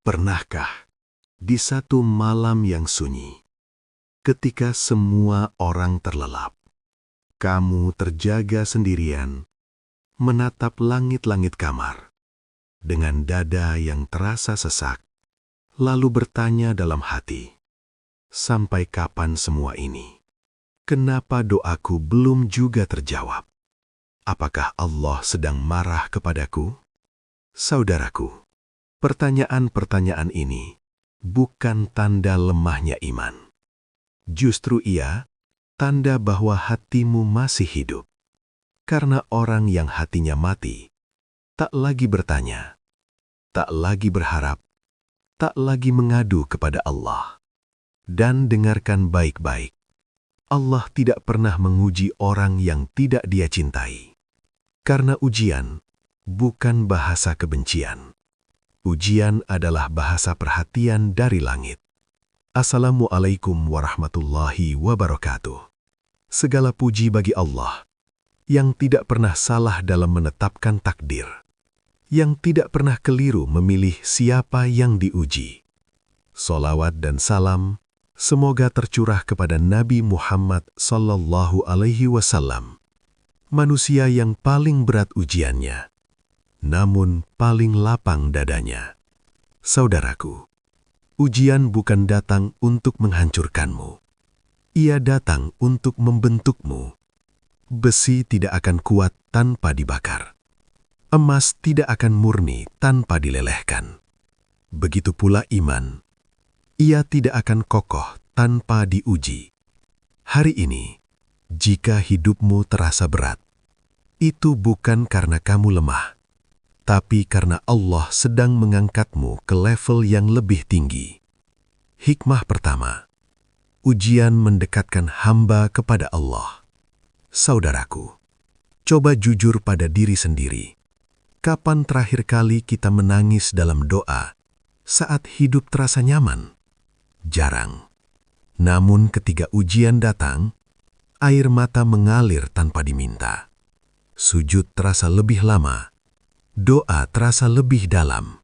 Pernahkah di satu malam yang sunyi, ketika semua orang terlelap, kamu terjaga sendirian, menatap langit-langit kamar, dengan dada yang terasa sesak, lalu bertanya dalam hati, sampai kapan semua ini? Kenapa doaku belum juga terjawab? Apakah Allah sedang marah kepadaku? Saudaraku, pertanyaan-pertanyaan ini bukan tanda lemahnya iman. Justru ia tanda bahwa hatimu masih hidup. Karena orang yang hatinya mati, tak lagi bertanya, tak lagi berharap, tak lagi mengadu kepada Allah. Dan dengarkan baik-baik, Allah tidak pernah menguji orang yang tidak Dia cintai. Karena ujian bukan bahasa kebencian. Ujian adalah bahasa perhatian dari langit. Assalamualaikum warahmatullahi wabarakatuh. Segala puji bagi Allah, yang tidak pernah salah dalam menetapkan takdir, yang tidak pernah keliru memilih siapa yang diuji. Salawat dan salam semoga tercurah kepada Nabi Muhammad SAW, manusia yang paling berat ujiannya, namun paling lapang dadanya. Saudaraku, ujian bukan datang untuk menghancurkanmu. Ia datang untuk membentukmu. Besi tidak akan kuat tanpa dibakar. Emas tidak akan murni tanpa dilelehkan. Begitu pula iman. Ia tidak akan kokoh tanpa diuji. Hari ini, jika hidupmu terasa berat, itu bukan karena kamu lemah, tapi karena Allah sedang mengangkatmu ke level yang lebih tinggi. Hikmah pertama, ujian mendekatkan hamba kepada Allah. Saudaraku, coba jujur pada diri sendiri. Kapan terakhir kali kita menangis dalam doa saat hidup terasa nyaman? Jarang. Namun ketika ujian datang, air mata mengalir tanpa diminta. Sujud terasa lebih lama. Doa terasa lebih dalam.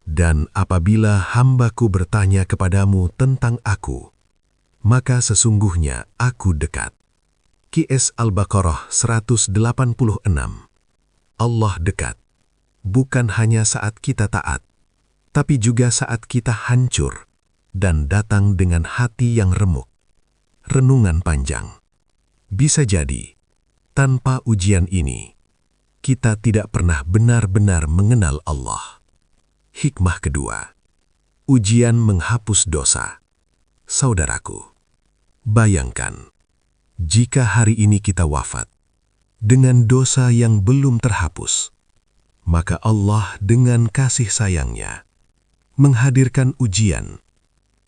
Dan apabila hambaku bertanya kepadamu tentang aku, maka sesungguhnya aku dekat. QS Al-Baqarah 186. Allah dekat, bukan hanya saat kita taat, tapi juga saat kita hancur dan datang dengan hati yang remuk. Renungan panjang. Bisa jadi, tanpa ujian ini, kita tidak pernah benar-benar mengenal Allah. Hikmah kedua, ujian menghapus dosa. Saudaraku, bayangkan, jika hari ini kita wafat dengan dosa yang belum terhapus, maka Allah dengan kasih sayangnya menghadirkan ujian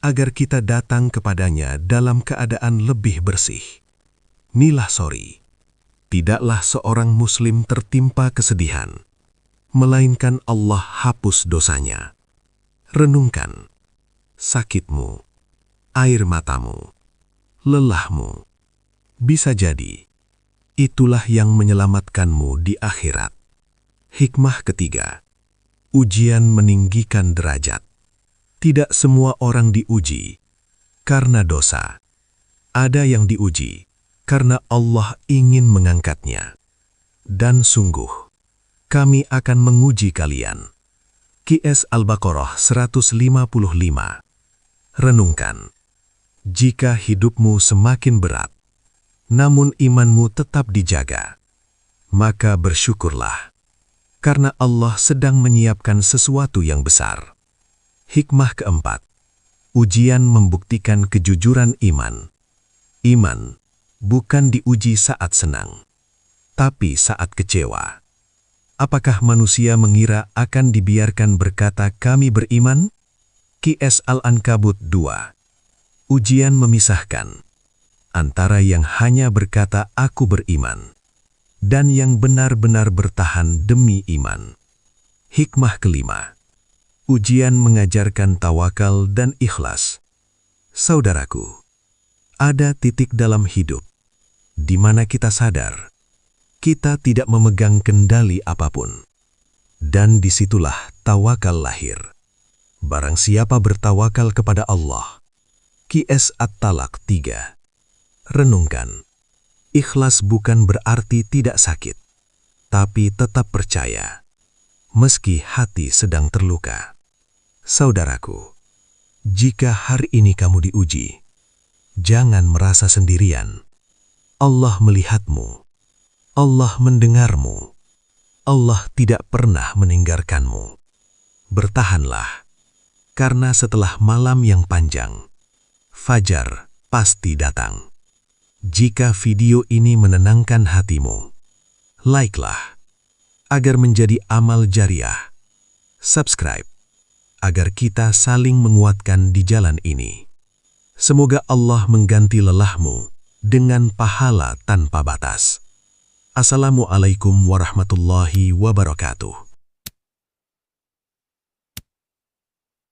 agar kita datang kepadanya dalam keadaan lebih bersih. Nilah sorry, tidaklah seorang muslim tertimpa kesedihan, melainkan Allah hapus dosanya. Renungkan, sakitmu, air matamu, lelahmu. Bisa jadi, itulah yang menyelamatkanmu di akhirat. Hikmah ketiga, ujian meninggikan derajat. Tidak semua orang diuji karena dosa. Ada yang diuji karena Allah ingin mengangkatnya. Dan sungguh, kami akan menguji kalian. QS Al-Baqarah 155. Renungkan, jika hidupmu semakin berat, namun imanmu tetap dijaga, maka bersyukurlah, karena Allah sedang menyiapkan sesuatu yang besar. Hikmah keempat, ujian membuktikan kejujuran iman. Iman bukan diuji saat senang, tapi saat kecewa. Apakah manusia mengira akan dibiarkan berkata kami beriman? QS Al-Ankabut 2. Ujian memisahkan antara yang hanya berkata aku beriman dan yang benar-benar bertahan demi iman. Hikmah kelima, ujian mengajarkan tawakal dan ikhlas. Saudaraku, ada titik dalam hidup di mana kita sadar kita tidak memegang kendali apapun, dan disitulah tawakal lahir. Barang siapa bertawakal kepada Allah. Qs At-Talaq 3. Renungkan. Ikhlas bukan berarti tidak sakit, tapi tetap percaya, meski hati sedang terluka. Saudaraku, jika hari ini kamu diuji, jangan merasa sendirian. Allah melihatmu, Allah mendengarmu, Allah tidak pernah meninggalkanmu. Bertahanlah, karena setelah malam yang panjang, fajar pasti datang. Jika video ini menenangkan hatimu, like-lah agar menjadi amal jariah. Subscribe agar kita saling menguatkan di jalan ini. Semoga Allah mengganti lelahmu dengan pahala tanpa batas. Assalamualaikum warahmatullahi wabarakatuh.